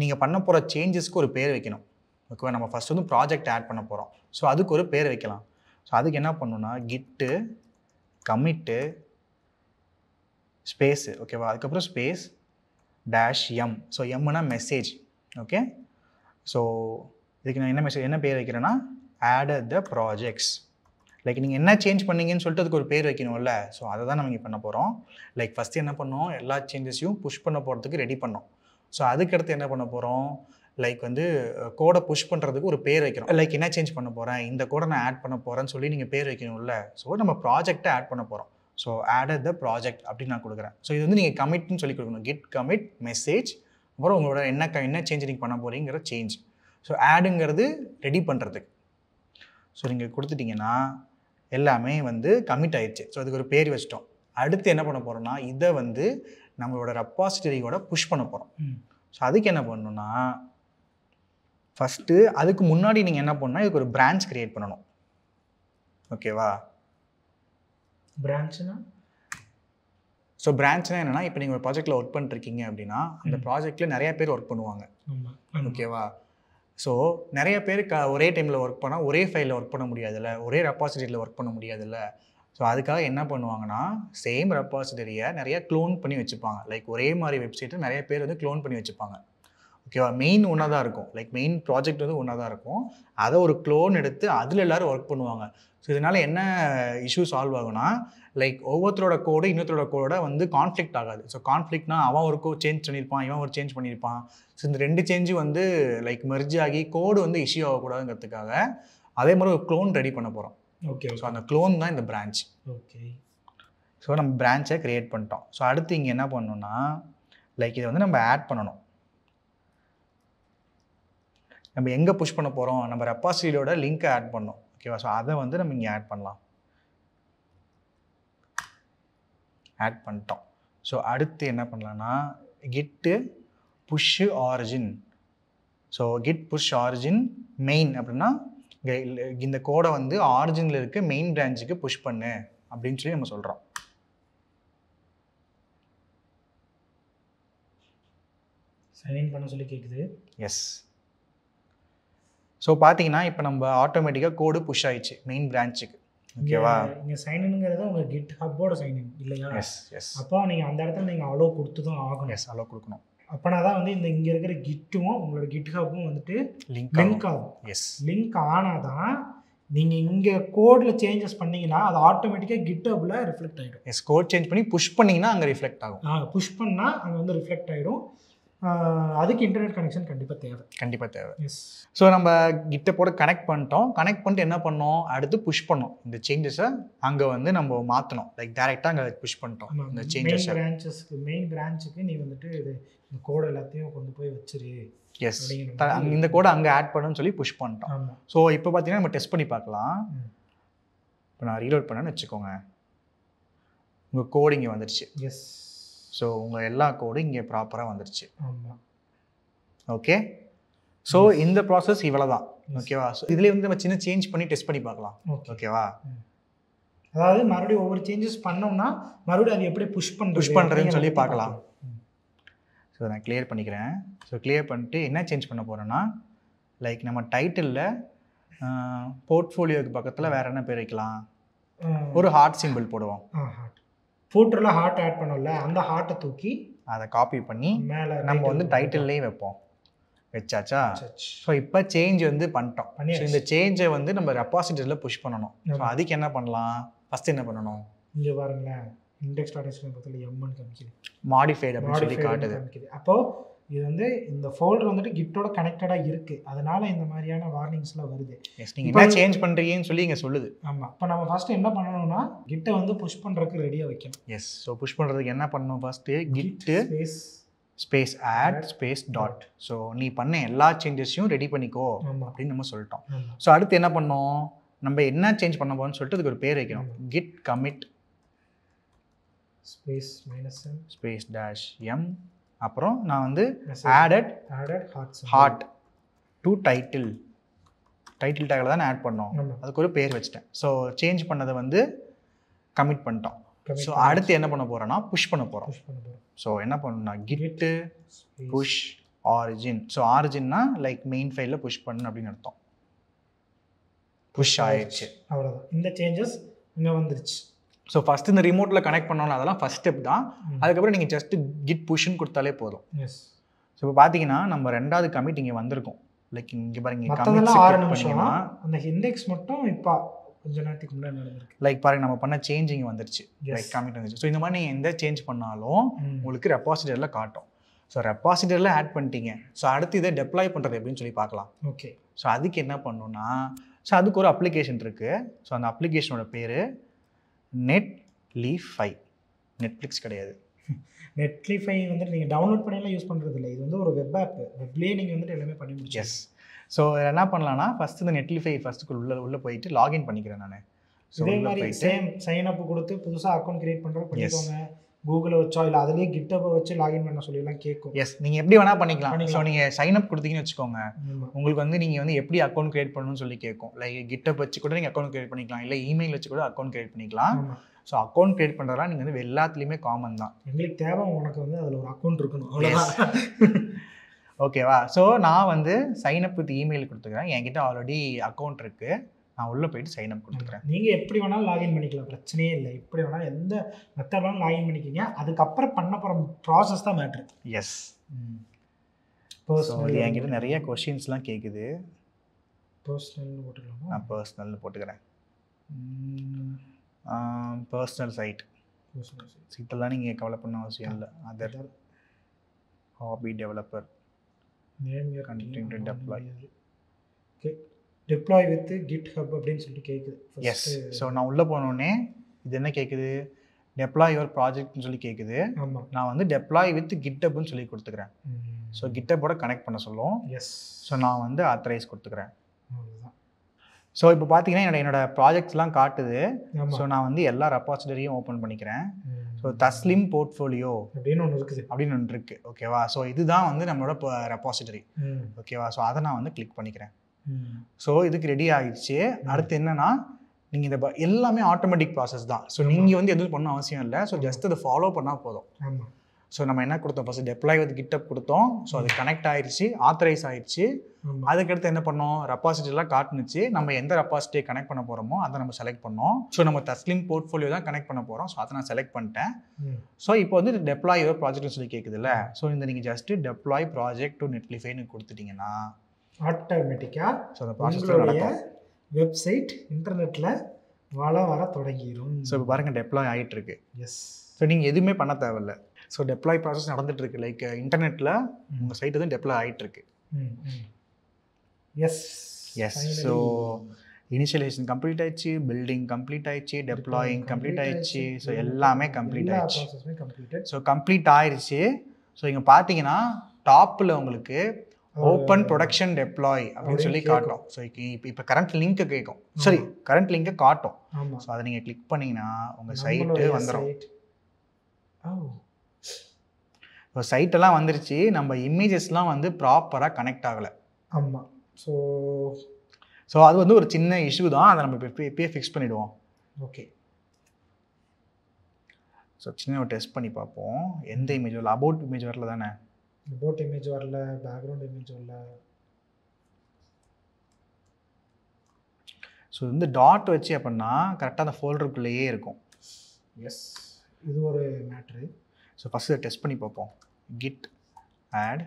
நீங்கள் பண்ண போகிற சேஞ்சஸ்க்கு ஒரு பேர் வைக்கணும். ஓகேவா? நம்ம ஃபஸ்ட் வந்து ப்ராஜெக்ட் ஆட் பண்ண போகிறோம். ஸோ அதுக்கு ஒரு பேர் வைக்கலாம். ஸோ அதுக்கு என்ன பண்ணணுன்னா, கிட்டு கமிட்டு ஸ்பேஸு, ஓகேவா? அதுக்கப்புறம் ஸ்பேஸ் -m. ஸோ எம்னா மெசேஜ். ஓகே, ஸோ இதுக்கு நான் என்ன பேர் வைக்கிறேன்னா, added the projects. லைக் நீங்கள் என்ன சேஞ்ச் பண்ணீங்கன்னு சொல்லிட்டு அதுக்கு ஒரு பேர் வைக்கணும்ல. ஸோ அதை தான் நம்ம இங்கே பண்ண போகிறோம். லைக் ஃபஸ்ட்டு என்ன பண்ணோம், எல்லா சேஞ்சஸையும் புஷ் பண்ண போகிறதுக்கு ரெடி பண்ணோம். ஸோ அதுக்கடுத்து என்ன பண்ண போகிறோம், லைக் வந்து கோடை புஷ் பண்ணுறதுக்கு ஒரு பேர் வைக்கிறோம். லைக் என்ன சேஞ்ச் பண்ண போகிறேன், இந்த கோடை நான் ஆட் பண்ண போகிறேன்னு சொல்லி நீங்கள் பேர் வைக்கணும்ல. ஸோ நம்ம ப்ராஜெக்டை ஆட் பண்ண போகிறோம். ஸோ added the project அப்படின்னு நான் கொடுக்குறேன். ஸோ இது வந்து நீங்கள் கமிட்னு சொல்லி கொடுக்கணும். git commit மெசேஜ், அப்புறம் உங்களோட என்ன சேஞ்ச் நீங்கள் பண்ண போகிறீங்கிற சேஞ்ச். ஸோ ஆடுங்கிறது ரெடி பண்ணுறதுக்கு. ஸோ நீங்கள் கொடுத்துட்டிங்கன்னா எல்லாமே வந்து கமிட் ஆயிடுச்சு. ஸோ அதுக்கு ஒரு பேர் வச்சிட்டோம். அடுத்து என்ன பண்ண போகிறோம்னா, இதை வந்து நம்மளோட ரெப்பாசிட்டரியோட புஷ் பண்ண போகிறோம். ஸோ அதுக்கு என்ன பண்ணணும்னா, ஃபஸ்ட்டு அதுக்கு முன்னாடி நீங்கள் என்ன பண்ணணும்னா, இதுக்கு ஒரு பிரான்ச் கிரியேட் பண்ணணும். ஓகேவா? பிரான்ச்னா, ஸோ பிரான்ச்னா என்னென்னா, இப்போ நீங்கள் ஒரு ப்ராஜெக்ட்டில் ஒர்க் பண்ணிருக்கீங்க அப்படின்னா அந்த ப்ராஜெக்ட்டில் நிறைய பேர் ஒர்க் பண்ணுவாங்க. ஓகேவா? ஸோ நிறைய பேர் ஒரே டைமில் ஒர்க் பண்ணால் ஒரே ஃபைலில் ஒர்க் பண்ண முடியாதுல்ல, ஒரே ரெப்பாசிட்டரியில் ஒர்க் பண்ண முடியாதுல்ல. ஸோ அதுக்காக என்ன பண்ணுவாங்கன்னா, சேம் ரெப்பாசிட்டரியை நிறைய க்ளோன் பண்ணி வச்சுப்பாங்க. லைக் ஒரே மாதிரி வெப்சைட்டை நிறைய பேர் வந்து க்ளோன் பண்ணி வச்சுப்பாங்க. ஓகேவா? மெயின் ஒன்றா தான் இருக்கும், லைக் மெயின் ப்ராஜெக்ட் வந்து ஒன்றா தான் இருக்கும். அதை ஒரு க்ளோன் எடுத்து அதில் எல்லோரும் ஒர்க் பண்ணுவாங்க. ஸோ இதனால் என்ன இஷ்யூ சால்வ் ஆகும்னா, லைக் ஒவ்வொருத்தரோட கோடு இன்னொருத்தரோட கோடை வந்து கான்ஃப்ளிக்ட் ஆகாது. ஸோ கான்ஃப்ளிக்ட்னா அவன் ஒரு சேஞ்ச் பண்ணியிருப்பான், இவன் ஒரு சேஞ்ச் பண்ணியிருப்பான். ஸோ இந்த ரெண்டு சேஞ்சும் வந்து லைக் மெர்ஜ் ஆகி கோடு வந்து இஷ்யூ ஆகக்கூடாதுங்கிறதுக்காக அதே மாதிரி ஒரு க்ளோன் ரெடி பண்ண போகிறோம். ஓகே, ஸோ அந்த க்ளோன் தான் இந்த பிரான்ச். ஓகே, ஸோ நம்ம பிரான்ச்சை க்ரியேட் பண்ணிட்டோம். ஸோ அடுத்து இங்கே என்ன பண்ணணும்னா, லைக் இதை வந்து நம்ம ஆட் பண்ணணும். நம்ம எங்கே புஷ் பண்ண போகிறோம், நம்ம ரெப்பாசிட்டரியோட லிங்க்கை ஆட் பண்ணோம். ஓகேவா? ஸோ அதை வந்து நம்ம இங்கே ஆட் பண்ணலாம். ஆட் பண்ணிட்டோம். ஸோ அடுத்து என்ன பண்ணலான்னா, git push origin. So git push origin main அப்படின்னா இந்த கோடை வந்து ஆரிஜினில் இருக்க மெயின் பிரான்ச்சுக்கு புஷ் பண்ணு அப்படின்னு சொல்லி நம்ம சொல்கிறோம். சைன் பண்ண சொல்லி கேட்குது. எஸ். ஸோ பார்த்தீங்கன்னா இப்போ நம்ம ஆட்டோமேட்டிக்காக கோடு புஷ் ஆயிடுச்சு மெயின் பிரான்ச்சுக்கு. ஓகேவா? இங்கே சைன்இன்ங்கிறது உங்கள் கிட் ஹப்போட சைன்இன் இல்லையா? Yes yes. அப்போ நீங்கள் அந்த இடத்துல நீங்கள் அலோ கொடுத்து தான் ஆகணும். எஸ், அலோ கொடுக்கணும். அப்போனா தான் வந்து இந்த இங்கே இருக்கிற கிட்டும் உங்களோட கிட் ஹப்பும் வந்துட்டு லிங்க் ஆகும். எஸ். லிங்க் ஆனால் தான் நீங்கள் இங்கே கோடில் சேஞ்சஸ் பண்ணிங்கன்னா அது ஆட்டோமேட்டிக்காக கிட் ஹப்பில் ரிஃப்ளெக்ட் ஆகிடும். எஸ், கோட் சேஞ்ச் பண்ணி புஷ் பண்ணிங்கன்னா அங்கே ரிஃப்ளெக்ட் ஆகும். புஷ் பண்ணால் அங்கே வந்து ரிஃப்ளெக்ட் ஆகிடும். அதுக்கு இன்டர்நெட் கனெக்ஷன் கண்டிப்பாக தேவை. எஸ். ஸோ நம்ம கிட்டப்போட கனெக்ட் பண்ணிட்டோம். கனெக்ட் பண்ணிட்டு என்ன பண்ணோம், அடுத்து புஷ் பண்ணோம். இந்த சேஞ்சஸை அங்கே வந்து நம்ம மாற்றணும். லைக் டேரெக்டாக அங்கே புஷ் பண்ணிட்டோம் இந்த சேஞ்சஸ். மெயின் பிரான்ச்சுக்கு நீ வந்துட்டு இந்த கோடு எல்லாத்தையும் கொண்டு போய் வச்சிரு. எஸ், இந்த கோடை அங்கே ஆட் பண்ணுன்னு சொல்லி புஷ் பண்ணிட்டோம். ஸோ இப்போ பார்த்தீங்கன்னா நம்ம டெஸ்ட் பண்ணி பார்க்கலாம். இப்போ நான் ரீலோட் பண்ணேன்னு வச்சுக்கோங்க, உங்கள் கோடு இங்கே வந்துடுச்சு. எஸ். ஸோ உங்கள் எல்லா கோடும் இங்கே ப்ராப்பராக வந்துடுச்சு. ஆமாம். ஓகே. ஸோ இந்த ப்ராசஸ் இவ்வளோ தான். ஓகேவா? ஸோ இதுலேயே வந்து நம்ம சின்ன சேஞ்ச் பண்ணி டெஸ்ட் பண்ணி பார்க்கலாம். ஓகேவா? அதாவது மறுபடியும் ஒவ்வொரு சேஞ்சஸ் பண்ணோம்னா மறுபடியும் அது எப்படி புஷ் பண்ணுறதுன்னு சொல்லி பார்க்கலாம். ஸோ நான் கிளியர் பண்ணிக்கிறேன். ஸோ கிளியர் பண்ணிட்டு என்ன சேஞ்ச் பண்ண போகிறேன்னா, லைக் நம்ம டைட்டிலில் போர்ட்ஃபோலியோக்கு பக்கத்தில் வேறு என்ன பேர் வைக்கலாம், ஒரு ஹார்ட் சிம்பிள் போடுவோம். ஃபூட்டரில் ஹார்ட் ஆட் பண்ணோம்ல, அந்த ஹார்ட்டை தூக்கி அதை காப்பி பண்ணி மேலே நம்ம வந்து டைட்டில்லையும் வைப்போம். வச்சாச்சா? ஸோ இப்போ சேஞ்ச் வந்து பண்ணிட்டோம். ஸோ இந்த சேஞ்சை வந்து நம்ம ரெபாசிட்டரியில் புஷ் பண்ணணும். ஸோ அதுக்கு என்ன பண்ணலாம், ஃபஸ்ட்டு என்ன பண்ணணும், இங்கே பாருங்களேன், இண்டெக்ஸ் டாட் ஹெச்டிஎம்எல் பக்கத்தில் எம்னு காமிக்குது, மாடிஃபைடு அப்படின்னு சொல்லி காட்டுது. அப்போது இது வந்து இந்த ஃபோல்டர் வந்துட்டு கிட்டோட கனெக்டடாக இருக்குது, அதனால இந்த மாதிரியான வார்னிங்ஸ்லாம் வருது. எஸ், நீங்கள் என்ன சேஞ்ச் பண்ணுறீங்கன்னு சொல்லி இங்கே சொல்லுது. ஆமாம். இப்போ நம்ம ஃபஸ்ட்டு என்ன பண்ணணும்னா கிட்டை வந்து புஷ் பண்ணுறதுக்கு ரெடியாக வைக்கணும். எஸ். ஸோ புஷ் பண்ணுறதுக்கு என்ன பண்ணணும், first git space add space dot. So நீ பண்ண எல்லா சேஞ்சஸையும் ரெடி பண்ணிக்கோ அப்படின்னு நம்ம சொல்லிட்டோம். ஸோ அடுத்து என்ன பண்ணோம், நம்ம என்ன சேஞ்ச் பண்ண போகிறோம்னு சொல்லிட்டு அதுக்கு ஒரு பேர் வைக்கணும். Git commit space -m space dash M. அப்புறம் நான் வந்து ஆடட் ஹார்ட் டு டைட்டில் டேக்கில் தான் ஆட் பண்ணோம். அதுக்கு ஒரு பேர் வச்சுட்டேன். ஸோ சேஞ்ச் பண்ணதை வந்து கமிட் பண்ணிட்டோம். ஸோ அடுத்து என்ன பண்ண போகிறோன்னா புஷ் பண்ண போகிறோம். ஸோ என்ன பண்ணணும்னா கிட்டு புஷ் ஆரிஜின். ஸோ ஆரிஜின்னா லைக் மெயின் ஃபைலில் புஷ் பண்ணு அப்படின்னு அர்த்தம். புஷ் ஆயிடுச்சு, அவ்வளோதான். இந்த சேஞ்சஸ் இங்கே வந்துருச்சு. ஸோ ஃபஸ்ட்டு இந்த ரிமோட்டில் கனெக்ட் பண்ணோம்னா அதெல்லாம் ஃபஸ்ட் ஸ்டெப் தான். அதுக்கப்புறம் நீங்கள் ஜஸ்ட்டு கிட் புஷ்ன்னு கொடுத்தாலே போதும். ஸோ இப்போ பார்த்தீங்கன்னா நம்ம ரெண்டாவது கமிட் இங்கே வந்திருக்கும். லைக் இங்கே பாருங்க, கமிட் 6 நிமிஷம் அந்த இண்டெக்ஸ் மட்டும் இப்போ கொஞ்ச நேரத்துக்கு முன்னாடி நடந்திருக்கு. லைக் பாருங்க, நம்ம பண்ண சேஞ்ச் இங்கே வந்துருச்சு, லைக் கமிட் வந்துருச்சு. ஸோ இந்த மாதிரி நீங்கள் எந்த சேஞ்ச் பண்ணாலும் உங்களுக்கு ரெபாசிட்டரியில் காட்டும். ஸோ ரெபாசிட்டரியில் ஆட் பண்ணிட்டீங்க. ஸோ அடுத்து இதை டெப்ளாய் பண்ணுறது எப்படின்னு சொல்லி பார்க்கலாம். ஓகே. ஸோ அதுக்கு என்ன பண்ணணும்னா, ஸோ அதுக்கு ஒரு அப்ளிகேஷன் இருக்குது. ஸோ அந்த அப்ளிகேஷனோட பேர் நெட்லீஃபை. நெட்ஃப்ளிக்ஸ் கிடையாது. நெட்லீஃபை வந்துட்டு நீங்கள் டவுன்லோட் பண்ணியெல்லாம் யூஸ் பண்ணுறது இல்லை. இது வந்து ஒரு வெப் ஆப். வெப்லேயே நீங்கள் வந்துட்டு எல்லாமே பண்ணி முடிச்சு. எஸ். ஸோ என்ன பண்ணலான்னா, ஃபஸ்ட்டு இந்த நெட்லீஃபை ஃபஸ்ட்டுக்கு உள்ளே போயிட்டு லாகின் பண்ணிக்கிறேன் நான். ஸோ இதே மாதிரி சேம் சைன் அப் கொடுத்து புதுசாக அக்கௌண்ட் கிரியேட் பண்ணுறது பண்ணிக்கோங்க. கூகுளை வச்சோ இல்லை அதுலேயே கிட்டப்பை வச்சு லாகின் பண்ண சொல்லிலாம் கேட்கும். எஸ், நீங்கள் எப்படி வேணால் பண்ணிக்கலாம். ஸோ நீங்கள் சைன் அப் கொடுத்தீங்கன்னு வச்சுக்கோங்க, உங்களுக்கு வந்து நீங்கள் வந்து எப்படி அக்கௌண்ட் கிரியேட் பண்ணணும்னு சொல்லி கேட்கும். லைக் கிட்டப் வச்சு கூட நீங்கள் அக்கௌண்ட் கிரியேட் பண்ணிக்கலாம், இல்லை இமெயில் வச்சு கூட அக்கௌண்ட் கிரியேட் பண்ணிக்கலாம். ஸோ அக்கௌண்ட் கிரியேட் பண்ணுறதுலாம் நீங்கள் வந்து எல்லாத்துலேயுமே காமன் தான். எங்களுக்கு தேவை உனக்கு வந்து அதில் ஒரு அக்கௌண்ட் இருக்கணும், அவ்வளோதான். ஓகேவா? ஸோ நான் வந்து சைன் அப் வித் இமெயில் கொடுத்துக்கிறேன். என்கிட்ட ஆல்ரெடி அக்கௌண்ட் இருக்குது, நான் உள்ளே போயிட்டு சைன் அப் கொடுத்துக்கிறேன். நீங்கள் எப்படி வேணாலும் லாகின் பண்ணிக்கலாம், பிரச்சனையே இல்லை. எப்படி வேணாலும் எந்த மெத்தட் வேணாலும் லாகின் பண்ணிக்கிங்க. அதுக்கப்புறம் பண்ண போகிற ப்ராசஸ் தான் மேட்ரு. எஸ். என்கிட்ட நிறைய கொஷின்ஸ்லாம் கேட்குது. பர்சனல்னு போட்டுக்கலாமா? நான் பர்சனல்னு போட்டுக்கிறேன். பர்சனல் சைட் இதெல்லாம் நீங்கள் கவலை பண்ண அவசியம் இல்லை. Other hobby developer continue to deploy. Okay, deploy with GitHub அப்படின்னு சொல்லிட்டு கேட்குது. எஸ். ஸோ நான் உள்ளே போனோடனே இது என்ன கேட்குது, டெப்ளாய் யுவர் ப்ராஜெக்ட்னு சொல்லி கேட்குது. ஆமாம். நான் வந்து டெப்ளாய் வித் கிட்டப்னு சொல்லி கொடுத்துக்கிறேன். ஸோ கிட்டப்போட கனெக்ட் பண்ண சொல்லும். எஸ். ஸோ நான் வந்து ஆத்தரைஸ் கொடுத்துக்கிறேன். ஸோ இப்போ பார்த்தீங்கன்னா என்னோட ப்ராஜெக்ட்ஸ்லாம் காட்டுது. ஸோ நான் வந்து எல்லா ரெபாசிட்டரியும் ஓப்பன் பண்ணிக்கிறேன். ஸோ தஸ்லிம் போர்ட்ஃபோலியோ அப்படின்னு ஒன்று இருக்குது, அப்படின்னு ஒன்று இருக்குது. ஓகேவா? ஸோ இதுதான் வந்து நம்மளோட ரெபாசிட்டரி. ஓகேவா? ஸோ அதை நான் வந்து கிளிக் பண்ணிக்கிறேன். ஸோ இதுக்கு ரெடி ஆகிடுச்சு. அடுத்து என்னன்னா, நீங்கள் இந்த எல்லாமே ஆட்டோமேட்டிக் ப்ராசஸ் தான். ஸோ நீங்கள் வந்து எதுவும் பண்ண அவசியம் இல்லை. ஸோ ஜஸ்ட் அதை ஃபாலோ பண்ணால் போதும். ஸோ நம்ம என்ன கொடுத்தோம், ஃபஸ்ட்டு டெப்ளாய் வித் GitHub கொடுத்தோம். ஸோ அது கனெக்ட் ஆயிடுச்சு, ஆத்தரைஸ் ஆயிடுச்சு. அதுக்கடுத்து என்ன பண்ணோம், ரெப்பாசிட்டரிலாம் காட்டுனுச்சு. நம்ம எந்த ரெப்பாசிட்டியை கனெக்ட் பண்ண போகிறோமோ அதை நம்ம செலக்ட் பண்ணோம். ஸோ நம்ம தஸ்லீம் போர்ட்ஃபோலியோ தான் கனெக்ட் பண்ண போகிறோம். ஸோ அதை நான் செலக்ட் பண்ணிட்டேன். ஸோ இப்போ வந்து டெப்ளாய் யுவர் ப்ராஜெக்ட்னு சொல்லி கேட்குதுல்ல. ஸோ இந்த நீங்கள் ஜஸ்ட்டு டெப்ளாய் ப்ராஜெக்ட் டு நெட்லிஃபைன்னு கொடுத்துட்டீங்கன்னா ஆட்டோமேட்டிக்காக ஸோ அந்த ப்ராசஸ் வெப்சைட் இன்டர்நெட்டில் வர தொடங்கிடும். ஸோ இப்போ பாருங்கள் டெப்ளாய் ஆகிட்டு இருக்கு. எஸ். ஸோ நீங்கள் எதுவுமே பண்ண தேவையில்லை. ஸோ டெப்ளாய் ப்ராசஸ் நடந்துட்டு இருக்கு. லைக் இன்டர்நெட்டில் உங்கள் சைட் வந்து டெப்ளாய் ஆகிட்டு இருக்கு. Yes yes. So initialization complete ஆயிடுச்சு, பில்டிங் கம்ப்ளீட் ஆயிடுச்சு, டெப்ளாயிங் கம்ப்ளீட் ஆயிடுச்சு. ஸோ எல்லாமே கம்ப்ளீட் ஆயிடுச்சு. ஸோ கம்ப்ளீட் ஆயிடுச்சு. ஸோ இங்கே பார்த்தீங்கன்னா டாப்பில் உங்களுக்கு ஓப்பன் ப்ரொடக்ஷன் டெப்ளாய் அப்படின்னு சொல்லி காட்டும். ஸோ இப்போ கரண்ட் லிங்க்கை கேட்கும், சரி கரண்ட் லிங்கை காட்டும். ஸோ அதை நீங்கள் கிளிக் பண்ணிங்கன்னா உங்கள் சைட்டு வந்துடும். ஸோ சைட்டெல்லாம் வந்துருச்சு. நம்ம இமேஜஸ்லாம் வந்து ப்ராப்பராக கனெக்ட் ஆகலை. ஆமாம். ஸோ அது வந்து ஒரு சின்ன இஷ்யூ தான். அதை நம்ம இப்பயே ஃபிக்ஸ் பண்ணிவிடுவோம். ஓகே. ஸோ சின்ன ஒரு டெஸ்ட் பண்ணி பார்ப்போம். எந்த இமேஜ் வரல, அபவுட் இமேஜ் வரல தானே? அபவுட் இமேஜ் வரல, பேக்ரவுண்ட் இமேஜ் வரல. ஸோ இந்த டாட் வச்சு அப்படின்னா கரெக்டாக அந்த ஃபோல்டருக்குள்ளேயே இருக்கும். எஸ், இது ஒரு மேட்ரு. ஸோ ஃபஸ்ட்டு டெஸ்ட் பண்ணி பார்ப்போம். Git add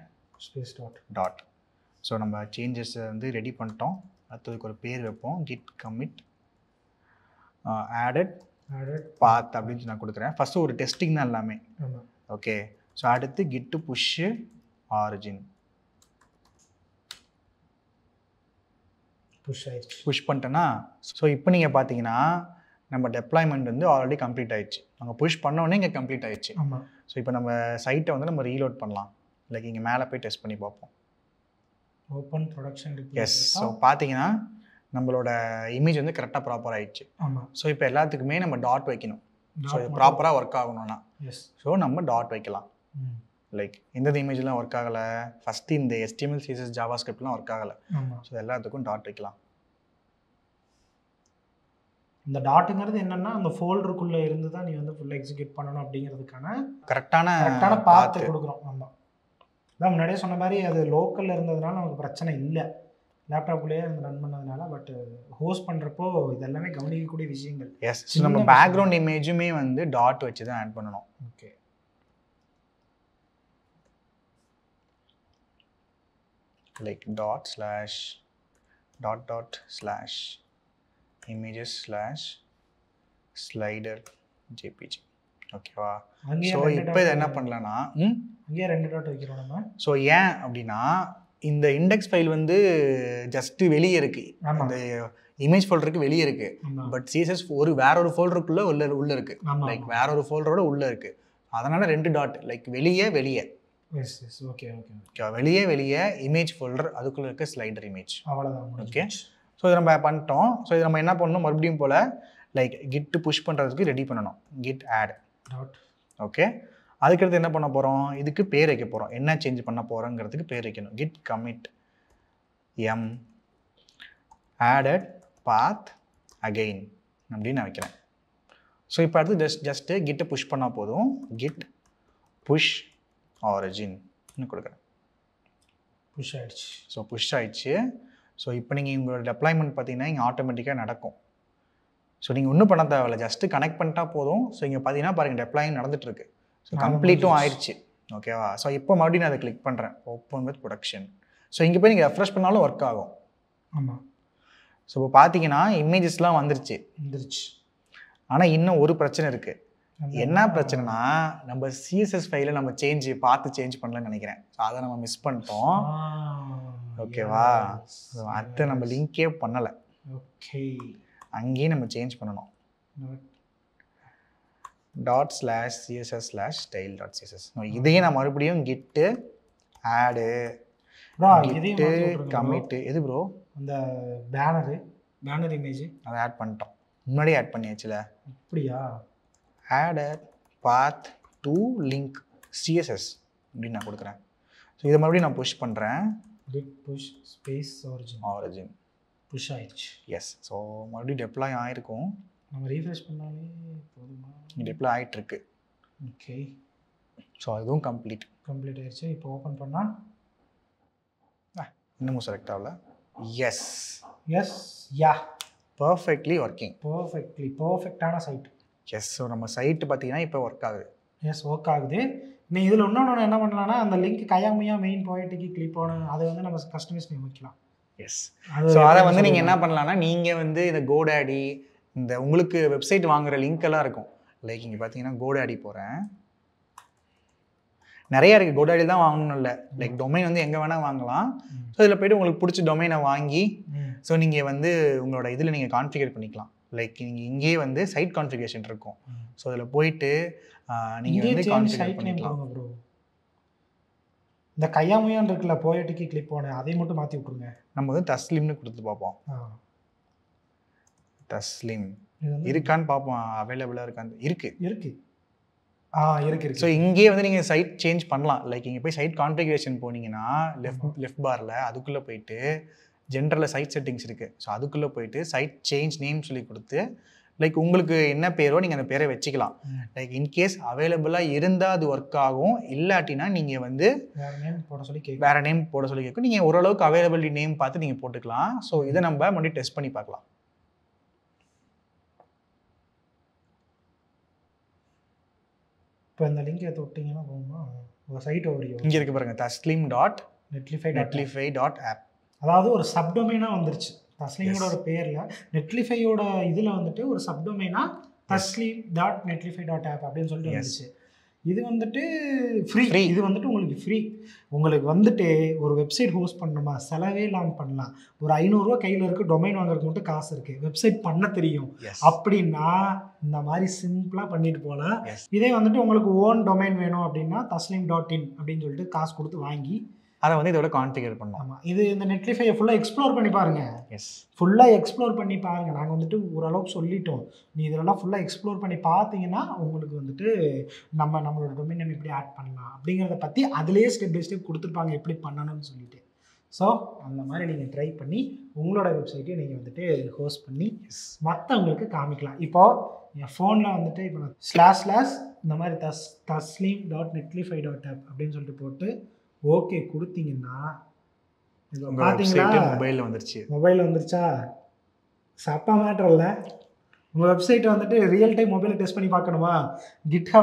space dot. So நம்ம சேஞ்சஸை வந்து ரெடி பண்ணிட்டோம். அடுத்ததுக்கு ஒரு பேர் வைப்போம், கிட் கமிட் ஆடட் பாத் அப்படின்னு நான் கொடுக்குறேன். ஃபஸ்ட்டு ஒரு டெஸ்டிங் தான் எல்லாமே. ஓகே. ஸோ அடுத்து கிட்டு புஷ்ஷு ஆரிஜின் புஷ் பண்ணிட்டேன்னா, ஸோ இப்போ நீங்கள் பார்த்தீங்கன்னா நம்ம டெப்ளாய்மெண்ட் வந்து ஆல்ரெடி கம்ப்ளீட் ஆயிடுச்சு. நாங்கள் புஷ் பண்ணோடனே இங்கே கம்ப்ளீட் ஆயிடுச்சு. ஸோ இப்போ நம்ம சைட்டை வந்து நம்ம ரீலோட் பண்ணலாம். லைக் இங்கே மேலே போய் டெஸ்ட் பண்ணி பார்ப்போம். Open production. எஸ். ஸோ பார்த்தீங்கன்னா நம்மளோட இமேஜ் வந்து கரெக்டாக ப்ராப்பர் ஆயிடுச்சு. ஸோ இப்போ எல்லாத்துக்குமே நம்ம டாட் வைக்கணும். ஸோ இது ப்ராப்பராக ஒர்க் ஆகணும்னா ஸோ நம்ம டாட் வைக்கலாம். லைக் எந்த இமேஜ்லாம் ஒர்க் ஆகலை, ஃபஸ்ட்டு இந்த HTML CSS ஜாவாஸ்கிரிப்ட்லாம் ஒர்க் ஆகலை. ஸோ எல்லாத்துக்கும் டாட் வைக்கலாம். இந்த டாட்டுங்கிறது என்னன்னா அந்த ஃபோல்டருக்குள்ளே இருந்து தான் நீ வந்து ஃபுல்லாக எக்ஸிக்யூட் பண்ணணும் அப்படிங்கிறதுக்கான கரெக்டான பார்த்து கொடுக்குறோம். ஆமாம். அதான் முன்னாடியே சொன்ன மாதிரி அது லோக்கலில் இருந்ததுனால நமக்கு பிரச்சனை இல்லை, லேப்டாப்லேயே ரன் பண்ணதுனால. பட் ஹோஸ்ட் பண்ணுறப்போ இதெல்லாமே கவனிக்கக்கூடிய விஷயங்கள். எஸ். நம்ம பேக்ரவுண்ட் இமேஜுமே வந்து டாட் வச்சு தான் ஆட் பண்ணணும். Okay. Like ///images/ slider jpg. ஓகேவா? ஸோ இப்போ இதை என்ன பண்ணலான்னா அங்கேயே 2 டாட் வைக்கிறோம் நம்ம. ஸோ ஏன் அப்படின்னா இந்த இண்டெக்ஸ் ஃபைல் வந்து ஜஸ்ட்டு வெளியே இருக்குது, அந்த இமேஜ் ஃபோல்டருக்கு வெளியே இருக்குது. பட் சிஎஸ்எஸ் வேற ஒரு ஃபோல்டருக்குள்ளே உள்ள இருக்குது. லைக் வேற ஒரு ஃபோல்டரோட உள்ளே இருக்குது. அதனால் 2 டாட், லைக் வெளியே ஓகே வெளியே இமேஜ் ஃபோல்டர், அதுக்குள்ளே இருக்க ஸ்லைடர் இமேஜ். அவ்வளோதான். ஓகே. ஸோ இதை நம்ம பண்ணிட்டோம். ஸோ இதை நம்ம என்ன பண்ணணும், மறுபடியும் போல் லைக் கிட் புஷ் பண்ணுறதுக்கு ரெடி பண்ணணும். Git add dot. ஓகே. அதுக்கடுத்து என்ன பண்ண போகிறோம், இதுக்கு பேர் வைக்க போகிறோம். என்ன சேஞ்ச் பண்ண போகிறோங்கிறதுக்கு பேர் வைக்கணும். கிட் கமிட் எம் ஆடட் பாத் அகெயின் அப்படின்னு நான் வைக்கிறேன். ஸோ இப்போ அடுத்து ஜஸ்ட்டு கிட்டை புஷ் பண்ணால் போதும். கிட் புஷ் ஆரிஜின்னு கொடுக்குறேன். புஷ் ஆயிடுச்சு. ஸோ புஷ் ஆயிடுச்சு. ஸோ இப்போ நீங்கள் உங்களோட டெப்ளாய்மெண்ட் பார்த்தீங்கன்னா இங்கே ஆட்டோமேட்டிக்காக நடக்கும். ஸோ நீங்கள் ஒன்றும் பண்ண தேவையில்லை, ஜஸ்ட்டு கனெக்ட் பண்ணிட்டா போதும். ஸோ இங்கே பார்த்தீங்கன்னா பாருங்கள் டெப்ளாயிங் நடந்துட்டுருக்கு. ஸோ கம்ப்ளீட்டும் ஆயிடுச்சு. ஓகேவா? ஸோ இப்போ மறுபடியும் நான் அதை கிளிக் பண்ணுறேன், ஓப்பன் வித் ப்ரொடக்ஷன். ஸோ இங்கே போய் நீங்கள் ரெஃப்ரெஷ் பண்ணாலும் ஒர்க் ஆகும். ஆமாம். ஸோ இப்போ பார்த்தீங்கன்னா இமேஜஸ்லாம் வந்துருச்சு. ஆனால் இன்னும் ஒரு பிரச்சனை இருக்குது. என்ன பிரச்சனைனா நம்ம சிஎஸ்எஸ் ஃபைலை நம்ம பார்த்து சேஞ்ச் பண்ணலன்னு நினைக்கிறேன். ஸோ அதை நம்ம மிஸ் பண்ணிட்டோம். ஓகேவா? ஸோ அதை நம்ம லிங்கே பண்ணலை. ஓகே. அங்கேயும் நம்ம சேஞ்ச் பண்ணணும். ./css/style.css. இதையே நான் மறுபடியும் கிட்டு ஆடு கிட்டு கமிட்டு. எது ப்ரோ? அந்த பேனர் இமேஜ் அதை ஆட் பண்ணிட்டோம். முன்னாடியே ஆட் பண்ணியாச்சுல. அப்படியா? added path to link css அப்படின்னு நான் கொடுக்குறேன். ஸோ இதை மறுபடியும் நான் புஷ் பண்ணுறேன். git push space origin push ஆயிடுச்சு. எஸ். ஸோ மறுபடியும் டெப்ளாய் ஆகிருக்கும். நம்ம ரீஃப்ரெஷ் பண்ணாலே போதுமா? டெப்ளாய் ஆகிட்டுருக்கு. ஓகே. ஸோ அதுவும் கம்ப்ளீட் ஆயிடுச்சு. இப்போ ஓப்பன் பண்ணால் இன்னமும் செலக்ட் ஆகல. Yes yeah perfectly working. பர்ஃபெக்டான சைட். எஸ். ஸோ நம்ம சைட்டு பார்த்தீங்கன்னா இப்போ ஒர்க் ஆகுது. எஸ் ஒர்க் ஆகுது. நீ இதில் இன்னொன்று என்ன பண்ணலாம்னா அந்த லிங்க் கயாமையா மெயின் போயிட்டுக்கு கிளிக் பண்ணணும், அதை வந்து நம்ம கஸ்டமைஸ் பண்ணி வைக்கலாம். எஸ். ஸோ அதை வந்து நீங்கள் என்ன பண்ணலாம்னா நீங்கள் வந்து இந்த கோடாடி இந்த உங்களுக்கு வெப்சைட் வாங்குகிற லிங்க் எல்லாம் இருக்கும். லைக் இங்கே பார்த்தீங்கன்னா கோடாடி போகிறேன், நிறையா இருக்குது. கோடாடி தான் வாங்கணும் இல்லை, லைக் டொமைன் வந்து எங்கே வேணால் வாங்கலாம். ஸோ இதில் போய்ட்டு உங்களுக்கு பிடிச்ச டொமைனை வாங்கி ஸோ நீங்கள் வந்து உங்களோட இதில் நீங்கள் கான்ஃபிகர் பண்ணிக்கலாம். லைக் நீங்கள் இங்கேயே வந்து சைட் கான்ஃபிகரேஷன் இருக்கும். ஸோ அதில் போயிட்டு நீங்கள் வந்து கான்ஃபிகர் பண்ணிக்கலாம். ப்ரோ இந்த கையாமையான் இருக்குல்ல போயட்டுக்கு கிளிக் போனேன், அதை மட்டும் மாற்றி விட்ருங்க. நம்ம வந்து தஸ்லிம்னு கொடுத்து பார்ப்போம். தஸ்லிம் இருக்கான்னு பார்ப்போம், அவைலபிளாக இருக்கான்னு. இருக்கு. ஸோ இங்கே வந்து நீங்கள் சைட் சேஞ்ச் பண்ணலாம். லைக் இங்கே போய் சைட் கான்ஃபிகரேஷன் போனீங்கன்னா லெஃப்ட் பாரில் அதுக்குள்ளே போயிட்டு ஜென்ரலில் சைட் செட்டிங்ஸ் இருக்குது. ஸோ அதுக்குள்ளே போயிட்டு சைட் சேஞ்ச் நேம் சொல்லி கொடுத்து லைக் உங்களுக்கு என்ன பேரோ நீங்கள் அந்த பேரை வச்சுக்கலாம். லைக் இன்கேஸ் அவைலபிளாக இருந்தால் அது ஒர்க் ஆகும், இல்லாட்டினா நீங்கள் வந்து வேறு நேம் போட சொல்லி கேட்கும். நீங்கள் ஓரளவுக்கு அவைலபிலிட்டி நேம் பார்த்து நீங்கள் போட்டுக்கலாம். ஸோ இதை நம்ம மறுபடியும் டெஸ்ட் பண்ணி பார்க்கலாம். இப்போ இந்த லிங்கை தொட்டிங்கன்னா போகுமா உங்கள் சைட் ஓவரியோ இங்கே இருக்குது பாருங்கள், taslim.netlify.app. அதாவது ஒரு சப்டொமைனாக வந்துருச்சு. தஸ்லீமோட ஒரு பேரில் நெட்லிஃபையோட இதில் வந்துட்டு ஒரு சப்டொமைனாக taslim.netlify.app அப்படின்னு சொல்லிட்டு வந்துச்சு. இது வந்துட்டு ஃப்ரீ. இது வந்துட்டு உங்களுக்கு ஃப்ரீ. உங்களுக்கு வந்துட்டு ஒரு வெப்சைட் ஹோஸ்ட் பண்ணணுமா, செலவே இல்லாமல் பண்ணலாம். ஒரு 500 ரூபா கையில் இருக்குது, டொமைன் வாங்குறதுக்கு மட்டும் காசு இருக்குது, வெப்சைட் பண்ண தெரியும் அப்படின்னா இந்த மாதிரி சிம்பிளாக பண்ணிட்டு போகலாம். இதே வந்துட்டு உங்களுக்கு ஓன் டொமைன் வேணும் அப்படின்னா taslim.in அப்படின்னு சொல்லிட்டு காசு கொடுத்து வாங்கி அதை வந்து இதோட கான்ஃபிகர் பண்ணலாம். ஆமாம், இது இந்த நெட்லிஃபையை ஃபுல்லாக எக்ஸ்ப்ளோர் பண்ணி பாருங்கள். நாங்கள் வந்துட்டு ஓரளவுக்கு சொல்லிட்டோம். நீ இதெல்லாம் ஃபுல்லாக எக்ஸ்ப்ளோர் பண்ணி பார்த்தீங்கன்னா உங்களுக்கு வந்துட்டு நம்மளோட டொமைன் நேம் எப்படி ஆட் பண்ணலாம் அப்படிங்கிறத பற்றி அதிலே ஸ்டெப் பை ஸ்டெப் கொடுத்துருப்பாங்க எப்படி பண்ணணும்னு சொல்லிட்டு. ஸோ அந்த மாதிரி நீங்கள் ட்ரை பண்ணி உங்களோட வெப்சைட்டையும் நீங்கள் வந்துட்டு ஹோஸ்ட் பண்ணி மற்றவங்களுக்கு காமிக்கலாம். இப்போது என் ஃபோனில் வந்துட்டு இப்போ நான் / இந்த மாதிரி taslim.netlify.app அப்படின்னு சொல்லிட்டு போட்டு ஓகே கொடுத்தீங்கன்னா பார்த்தீங்களா மொபைலில் வந்துருச்சா? சப்பா மேட்டர் இல்லை. உங்கள் வெப்சைட்டை வந்துட்டு ரியல் டைம் மொபைலில் டெஸ்ட் பண்ணி பார்க்கணுமா, கிட்டை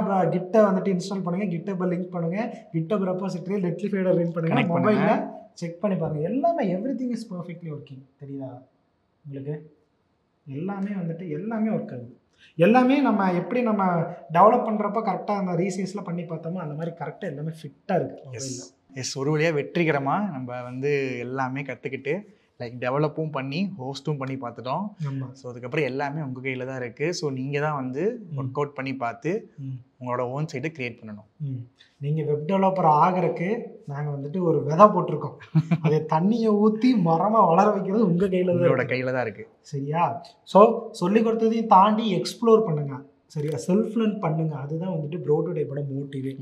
வந்துட்டு இன்ஸ்டால் பண்ணுங்கள், கிட்டை லிங்க் பண்ணுங்கள், கிட்டப் ரெப்பாசிட்டரி நெட்லிஃபையோட லிங்க் பண்ணுங்கள், மொபைலில் செக் பண்ணி பாருங்கள். எல்லாமே எவ்ரிதிங் இஸ் பர்ஃபெக்ட்லி ஒர்க்கிங். தெரியுதா உங்களுக்கு? எல்லாமே ஒர்க் ஆகுது. எல்லாமே நம்ம எப்படி நம்ம டெவலப் பண்ணுறப்போ கரெக்டாக அந்த ரீசைஸில் பண்ணி பார்த்தோமோ அந்த மாதிரி கரெக்டாக எல்லாமே ஃபிட்டாக இருக்குது. எஸ். ஒரு வழியாக வெற்றிகரமாக நம்ம வந்து எல்லாமே கற்றுக்கிட்டு லைக் டெவலப்பும் பண்ணி ஹோஸ்ட்டும் பண்ணி பார்த்துட்டோம். ஸோ அதுக்கப்புறம் எல்லாமே உங்கள் கையில் தான் இருக்குது. ஸோ நீங்கள் தான் வந்து ஒர்க் அவுட் பண்ணி பார்த்து உங்களோட ஓன் சைட்டை க்ரியேட் பண்ணணும். நீங்கள் வெப் டெவலப்பர் ஆகிறதுக்கு நாங்கள் வந்துட்டு ஒரு விதை போட்டிருக்கோம். அதை தண்ணியை ஊற்றி மரமாக வளர வைக்கிறது உங்கள் கையில் தான் இருக்குது. சரியா? ஸோ சொல்லி கொடுத்ததையும் தாண்டி எக்ஸ்ப்ளோர் பண்ணுங்கள். சரியா? செல்ஃப் லேர்ன் பண்ணுங்க. அதுதான் வந்துட்டு ப்ரோ டுடேவோட மோட்டிவே.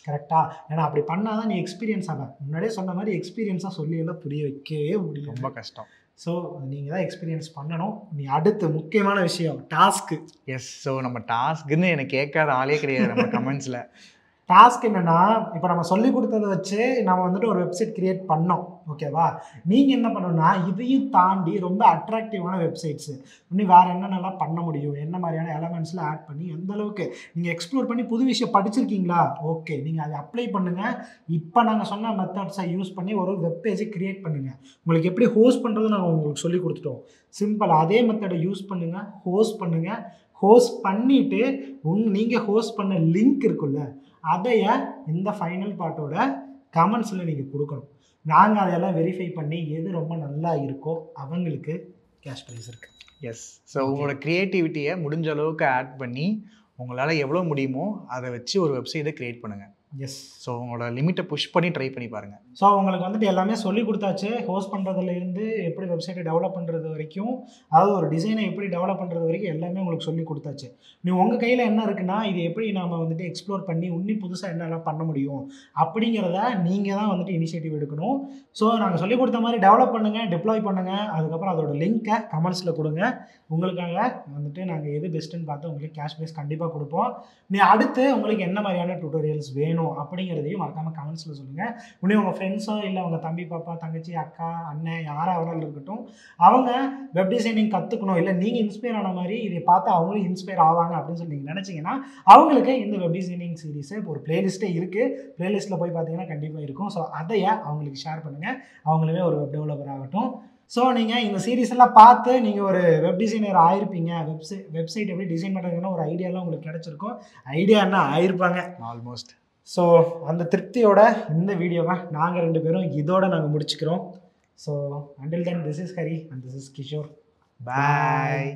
கரெக்டாக? ஏன்னா அப்படி பண்ணால் தான் நீ எக்ஸ்பீரியன்ஸ் ஆக. முன்னாடியே சொன்ன மாதிரி எக்ஸ்பீரியன்ஸாக சொல்லி எல்லாம் புரிய வைக்கவே முடியும், ரொம்ப கஷ்டம். ஸோ நீங்கள் தான் எக்ஸ்பீரியன்ஸ் பண்ணணும். நீ அடுத்து முக்கியமான விஷயம் டாஸ்க்கு. ஸோ நம்ம டாஸ்க்குன்னு எனக்கு கேட்காத ஆளே கிடையாது நம்ம கமெண்ட்ஸில். டாஸ்க் என்னென்னா, இப்போ நம்ம சொல்லி கொடுத்ததை வச்சு நம்ம வந்துட்டு ஒரு வெப்சைட் க்ரியேட் பண்ணோம், ஓகேவா? நீங்கள் என்ன பண்ணணும்னா இதையும் தாண்டி ரொம்ப அட்ராக்டிவான வெப்சைட்ஸு இன்னும் வேறு என்னென்னலாம் பண்ண முடியும், என்ன மாதிரியான எலமெண்ட்ஸில் ஆட் பண்ணி எந்த அளவுக்கு நீங்கள் எக்ஸ்ப்ளோர் பண்ணி புது விஷயம் படிச்சிருக்கீங்களா, ஓகே நீங்கள் அதை அப்ளை பண்ணுங்கள். இப்போ நாங்கள் சொன்ன மெத்தட்ஸை யூஸ் பண்ணி ஒரு வெப் பேஜை க்ரியேட் பண்ணுங்கள். உங்களுக்கு எப்படி ஹோஸ்ட் பண்ணுறது நாங்கள் உங்களுக்கு சொல்லி கொடுத்துட்டோம். சிம்பிள் அதே மெத்தடை யூஸ் பண்ணுங்கள், ஹோஸ்ட் பண்ணுங்கள். ஹோஸ்ட் பண்ணிவிட்டு நீங்கள் ஹோஸ்ட் பண்ண லிங்க் இருக்குல்ல அதைய இந்த ஃபைனல் பார்ட்டோட கமெண்ட்ஸில் நீங்கள் கொடுக்கணும். நாங்கள் அதையெல்லாம் வெரிஃபை பண்ணி எது ரொம்ப நல்லா இருக்கோ அவங்களுக்கு கேஷ் ப்ரைஸ் இருக்குது. எஸ். ஸோ உங்களோட க்ரியேட்டிவிட்டியை முடிஞ்ச அளவுக்கு ஆட் பண்ணி உங்களால் எவ்வளோ முடியுமோ அதை வச்சு ஒரு வெப்சைட்டை க்ரியேட் பண்ணுங்கள். எஸ். ஸோ உங்களோட லிமிட்டை புஷ் பண்ணி ட்ரை பண்ணி பாருங்கள். ஸோ உங்களுக்கு வந்துட்டு எல்லாமே சொல்லி கொடுத்தாச்சு. ஹோஸ்ட் பண்ணுறதுலேருந்து எப்படி வெப்சைட்டை டெவலப் பண்ணுறது வரைக்கும், அதாவது ஒரு டிசைனை எப்படி டெவலப் பண்ணுறது வரைக்கும் எல்லாமே உங்களுக்கு சொல்லி கொடுத்தாச்சு. நீ உங்கள் கையில் என்ன இருக்குன்னா இது எப்படி நாம் வந்துட்டு எக்ஸ்ப்ளோர் பண்ணி இன்னும் புதுசாக என்னெல்லாம் பண்ண முடியும் அப்படிங்கிறத நீங்கள் தான் வந்துட்டு இனிஷியேட்டிவ் எடுக்கணும். ஸோ நாங்கள் சொல்லி கொடுத்த மாதிரி டெவலப் பண்ணுங்கள், டிப்ளாய் பண்ணுங்கள். அதுக்கப்புறம் அதோட லிங்க்கை கமெண்ட்ஸில் கொடுங்க. உங்களுக்காக வந்துட்டு நாங்கள் எது பெஸ்ட்டுன்னு பார்த்து உங்களுக்கு கேஷ் ப்ரைஸ் கண்டிப்பாக கொடுப்போம். நீ அடுத்து உங்களுக்கு என்ன மாதிரியான டியூட்டோரியல்ஸ் வேணும் வேணும் அப்படிங்கிறதையும் மறக்காமல் கமெண்ட்ஸில் சொல்லுங்கள். இன்னும் உங்கள் ஃப்ரெண்ட்ஸோ இல்லை உங்கள் தம்பி பாப்பா தங்கச்சி அக்கா அண்ணன் யாராக வேணாலும் இருக்கட்டும், அவங்க வெப் டிசைனிங் கற்றுக்கணும், இல்லை நீங்கள் இன்ஸ்பயர் ஆன மாதிரி இதை பார்த்து அவங்களும் இன்ஸ்பயர் ஆவாங்க அப்படின்னு சொல்லி நீங்கள் நினச்சிங்கன்னா அவங்களுக்கு இந்த வெப் டிசைனிங் சீரீஸு இப்போ ஒரு பிளேலிஸ்ட்டே இருக்குது. பிளேலிஸ்ட்டில் போய் பார்த்தீங்கன்னா கண்டிப்பாக இருக்கும். ஸோ அதையே அவங்களுக்கு ஷேர் பண்ணுங்கள், அவங்களுமே ஒரு வெப் டெவலப்பர் ஆகட்டும். ஸோ நீங்கள் இந்த சீரீஸ் எல்லாம் பார்த்து நீங்கள் ஒரு வெப் டிசைனர் ஆயிருப்பீங்க. வெப்சைட் எப்படி டிசைன் பண்ணுறதுன்னு ஒரு ஐடியாலாம் உங்களுக்கு கிடச்சிருக்கும். ஐடியா என்ன ஆயிருப்பாங்க ஆல்மோஸ்ட். ஸோ அந்த திருப்தியோட இந்த வீடியோவை நாங்கள் 2 பேரும் இதோட நாங்கள் முடிச்சுக்கிறோம். So until then, this is Hari and this is Kishore. Bye.